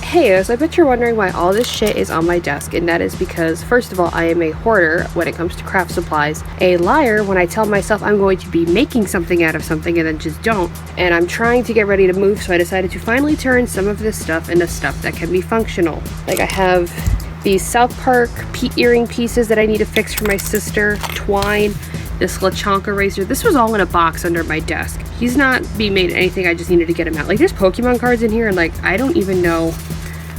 Hey, so I bet you're wondering why all this shit is on my desk, and that is because, first of all, I am a hoarder when it comes to craft supplies, a liar when I tell myself I'm going to be making something out of something and then just don't, and I'm trying to get ready to move, so I decided to finally turn some of this stuff into stuff that can be functional. Like I have these South Park earring pieces that I need to fix for my sister, twine, this Lachanka razor. This was all in a box under my desk. He's not being made anything, I just needed to get him out. Like, there's Pokemon cards in here, and like, I don't even know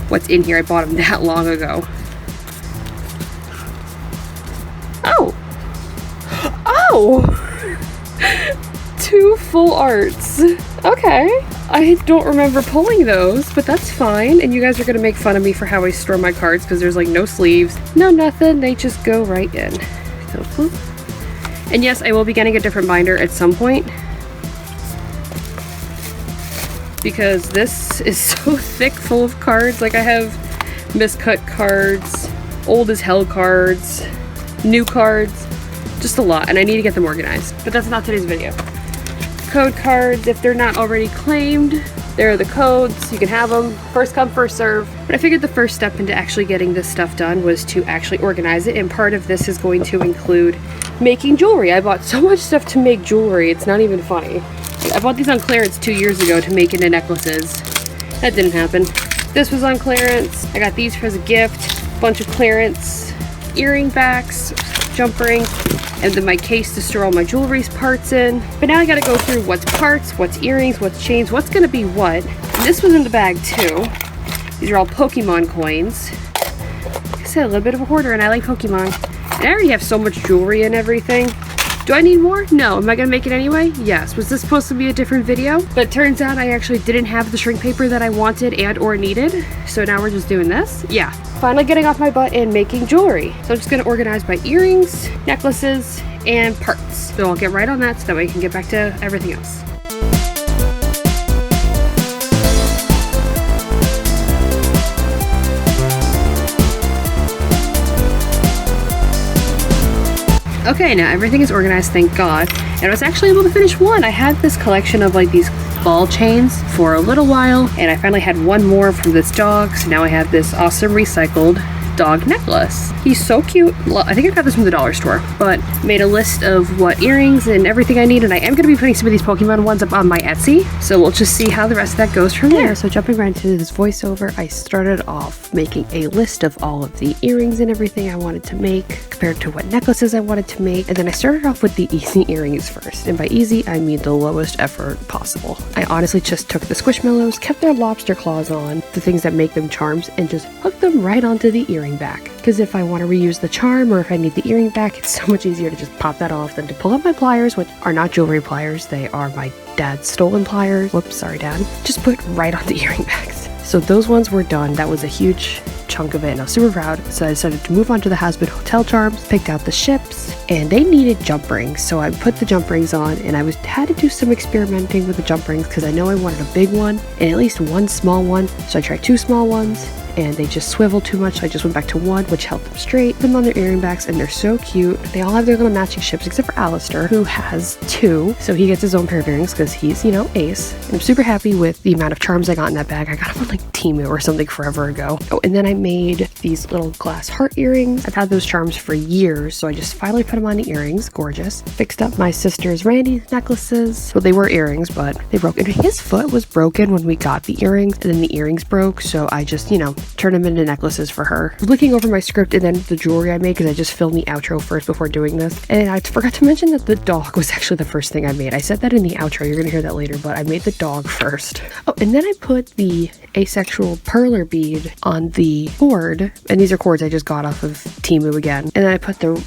what's in here. I bought them that long ago. Oh! Oh! 2 full arts. Okay. I don't remember pulling those, but that's fine. And you guys are gonna make fun of me for how I store my cards because there's like no sleeves, no nothing. They just go right in. So, whoop. And yes, I will be getting a different binder at some point because this is so thick full of cards. Like I have miscut cards, old as hell cards, new cards, just a lot, and I need to get them organized. But that's not today's video. Code cards, if they're not already claimed, there are the codes, you can have them, first come, first serve. But I figured the first step into actually getting this stuff done was to actually organize it, and part of this is going to include making jewelry. I bought so much stuff to make jewelry, it's not even funny. I bought these on clearance 2 years ago to make into necklaces. That didn't happen. This was on clearance. I got these as a gift, bunch of clearance, earring backs, jump rings, and then my case to store all my jewelry parts in. But now I gotta go through what's parts, what's earrings, what's chains, what's gonna be what. And this was in the bag too. These are all Pokemon coins. Like I said, a little bit of a hoarder, and I like Pokemon. And I already have so much jewelry and everything. Do I need more? No. Am I gonna make it anyway? Yes. Was this supposed to be a different video? But it turns out I actually didn't have the shrink paper that I wanted and or needed. So now we're just doing this. Yeah. Finally getting off my butt and making jewelry. So I'm just gonna organize my earrings, necklaces, and parts. So I'll get right on that so that way I can get back to everything else. Okay, now everything is organized, thank God. And I was actually able to finish one. I had this collection of like these ball chains for a little while, and I finally had one more from this dog, so now I have this awesome recycled dog necklace. He's so cute. I think I got this from the dollar store, but made a list of what earrings and everything I need, and I am going to be putting some of these Pokemon ones up on my Etsy, so we'll just see how the rest of that goes from there. So jumping right into this voiceover, I started off making a list of all of the earrings and everything I wanted to make compared to what necklaces I wanted to make, and then I started off with the easy earrings first, and by easy I mean the lowest effort possible. I honestly just took the Squishmallows, kept their lobster claws on, the things that make them charms, and just hooked them right onto the earring back. Because if I want to reuse the charm or if I need the earring back, it's so much easier to just pop that off than to pull up my pliers, which are not jewelry pliers, they are my dad's stolen pliers. Whoops, sorry dad. Just put right on the earring backs. So those ones were done. That was a huge chunk of it and I was super proud. So I decided to move on to the Hazbin hotel charms, picked out the ships, and they needed jump rings. So I put the jump rings on, and I had to do some experimenting with the jump rings because I know I wanted a big one and at least one small one. So I tried 2 small ones, and they just swivel too much, so I just went back to 1, which held them straight. Put them on their earring backs, and they're so cute. They all have their little matching ships, except for Alistair, who has 2, so he gets his own pair of earrings because he's, you know, ace. And I'm super happy with the amount of charms I got in that bag. I got them on like Temu or something forever ago. Oh, and then I made these little glass heart earrings. I've had those charms for years, so I just finally put them on the earrings. Gorgeous. Fixed up my sister's Randy necklaces. Well, they were earrings, but they broke. And his foot was broken when we got the earrings, and then the earrings broke, so I just, you know, turned them into necklaces for her. I was looking over my script and then the jewelry I made because I just filmed the outro first before doing this. And I forgot to mention that the dog was actually the first thing I made. I said that in the outro, you're gonna hear that later, but I made the dog first. Oh, and then I put the asexual perler bead on the hoard, and these are cords I just got off of Temu again. And then I put the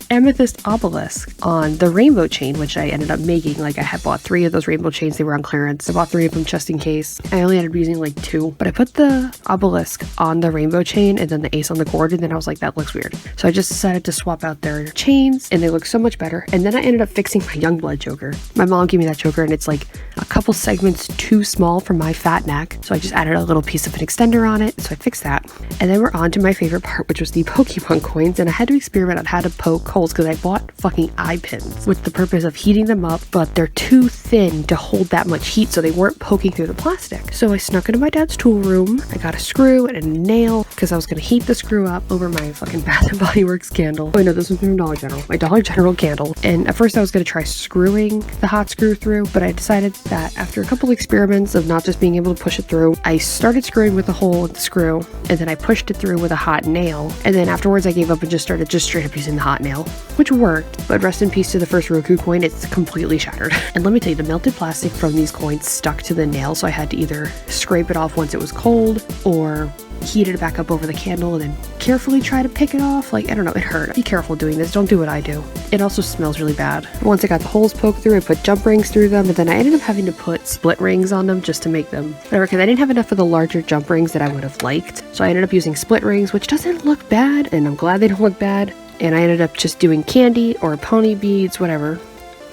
amethyst obelisk on the rainbow chain, which I ended up making. Like I had bought 3 of those rainbow chains. They were on clearance. I bought 3 of them just in case. I only ended up using like 2, but I put the obelisk on the rainbow chain and then the ace on the cord, and then I was like, that looks weird. So I just decided to swap out their chains, and they look so much better. And then I ended up fixing my Youngblood choker. My mom gave me that choker, and it's like a couple segments too small for my fat neck, so I just added a little piece of an extender on it. So I fixed that, and then we're on to my favorite part, which was the Pokemon coins. And I had to experiment on how to poke coals because I bought fucking eye pins with the purpose of heating them up, but they're too thin to hold that much heat, so they weren't poking through the plastic. So I snuck into my dad's tool room. I got a screw and a nail because I was going to heat the screw up over my fucking Bath and Body Works candle. Oh no, this was from Dollar General. My Dollar General candle. And at first I was going to try screwing the hot screw through, but I decided that after a couple experiments of not just being able to push it through, I started screwing with a hole in the screw, and then I pushed it through with a hot nail, and then afterwards I gave up and just started straight up using the hot nail, which worked. But rest in peace to the first Roku coin, it's completely shattered. And let me tell you, the melted plastic from these coins stuck to the nail, so I had to either scrape it off once it was cold or heat it back up over the candle and then carefully try to pick it off. Like, I don't know, it hurt. Be careful doing this. Don't do what I do. It also smells really bad. Once I got the holes poked through, I put jump rings through them, and then I ended up having to put split rings on them just to make them whatever, because I didn't have enough of the larger jump rings that I would have liked. So I ended up using split rings, which doesn't look bad, and I'm glad they don't look bad. And I ended up just doing candy or pony beads, whatever,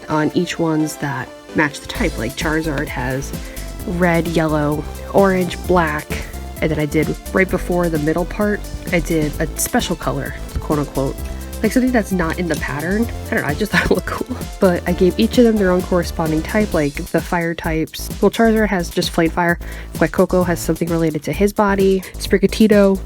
on each ones that match the type. Like Charizard has red, yellow, orange, black. And then I did, right before the middle part, I did a special color, quote unquote. Like something that's not in the pattern. I don't know, I just thought it looked cool. But I gave each of them their own corresponding type, like the fire types. Well, Charizard has just plain fire. Fuecoco has something related to his body. Sprigatito,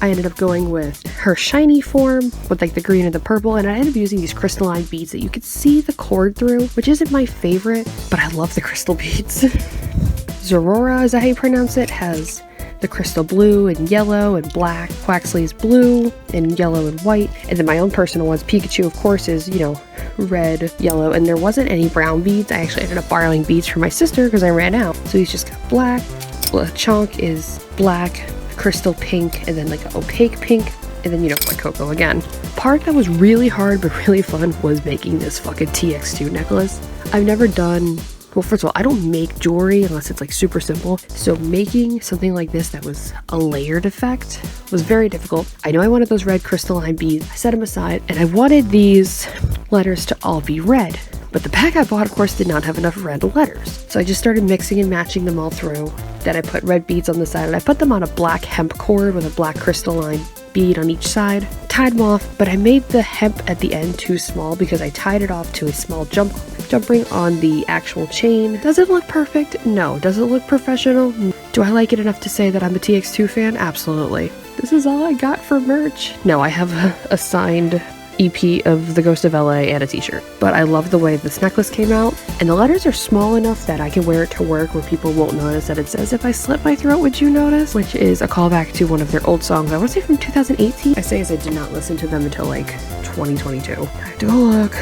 I ended up going with her shiny form with like the green and the purple. And I ended up using these crystalline beads that you could see the cord through, which isn't my favorite, but I love the crystal beads. Zorora, is that how you pronounce it? Has the crystal blue and yellow and black. Quaxley's blue and yellow and white. And then my own personal ones, Pikachu, of course, is, you know, red, yellow, and there wasn't any brown beads. I actually ended up borrowing beads from my sister because I ran out. So he's just got black. Chonk is black, crystal pink, and then like an opaque pink. And then, you know, Fuecoco again. Part that was really hard but really fun was making this fucking TX2 necklace. I've never done... Well, first of all, I don't make jewelry unless it's like super simple. So making something like this that was a layered effect was very difficult. I know I wanted those red crystalline beads. I set them aside and I wanted these letters to all be red. But the pack I bought, of course, did not have enough red letters. So I just started mixing and matching them all through. Then I put red beads on the side and I put them on a black hemp cord with a black crystalline bead on each side. Tied them off, but I made the hemp at the end too small because I tied it off to a small jump ring on the actual chain. Does it look perfect? No. Does it look professional? Do I like it enough to say that I'm a TX2 fan? Absolutely. This is all I got for merch. No, I have a signed EP of The Ghost of LA and a t-shirt. But I love the way this necklace came out, and the letters are small enough that I can wear it to work where people won't notice that it says, "If I slit my throat, would you notice?" Which is a callback to one of their old songs. I want to say from 2018. I say as I did not listen to them until like 2022. I have to go look.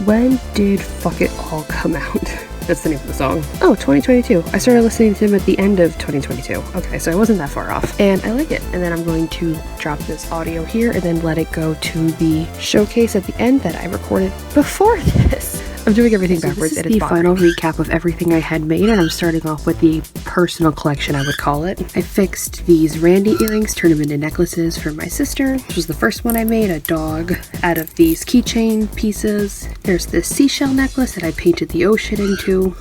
When did Fuck It All come out? That's the name of the song. Oh, 2022. I started listening to him at the end of 2022. Okay, so I wasn't that far off. And I like it. And then I'm going to drop this audio here and then let it go to the showcase at the end that I recorded before this. I'm doing everything backwards. This is the final recap of everything I had made, and I'm starting off with the personal collection, I would call it. I fixed these Randy earrings, turned them into necklaces for my sister. This was the first one I made, a dog out of these keychain pieces. There's this seashell necklace that I painted the ocean into,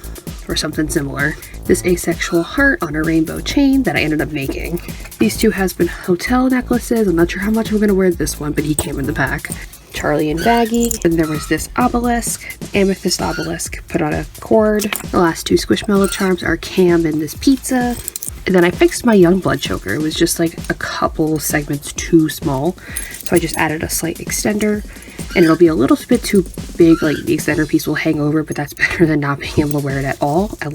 or something similar. This asexual heart on a rainbow chain that I ended up making. These two Hazbin hotel necklaces. I'm not sure how much I'm going to wear this one, but he came in the pack. Charlie and Baggy. And there was this obelisk, amethyst obelisk, put on a cord. The last two Squishmallow charms are Cam and this pizza. And then I fixed my young blood choker. It was just like a couple segments too small. So I just added a slight extender. And it'll be a little bit too big, like the extender piece will hang over, but that's better than not being able to wear it at all. I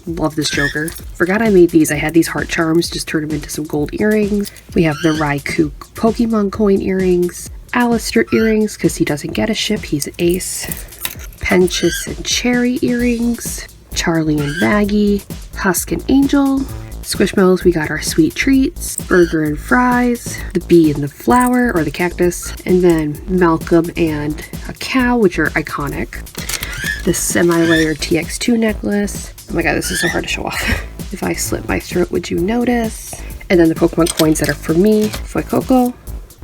love this choker. Forgot I made these. I had these heart charms, just turned them into some gold earrings. We have the Raikou Pokemon coin earrings. Alistair earrings, because he doesn't get a ship, he's an ace. Penchus and Cherry earrings. Charlie and Baggy. Husk and Angel. Squishmallows, we got our sweet treats. Burger and fries. The bee and the flower, or the cactus. And then Malcolm and a cow, which are iconic. The semi-layered TX2 necklace. Oh my god, this is so hard to show off. If I slit my throat, would you notice? And then the Pokemon coins that are for me. Fuecoco.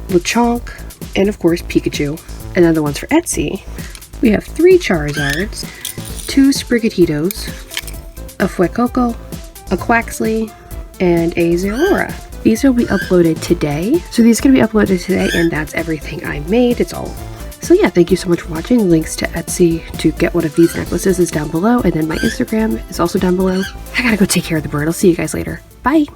Lechonk. And of course Pikachu. And then the ones for Etsy, we have 3 Charizards, 2 Sprigatitos, a Fuecoco, a Quaxley, and a Zorora. These will be uploaded today. So these are going to be uploaded today, and that's everything I made. It's all So yeah, thank you so much for watching. Links to Etsy to get one of these necklaces is down below, and then my Instagram is also down below. I gotta go take care of the bird. I'll see you guys later. Bye!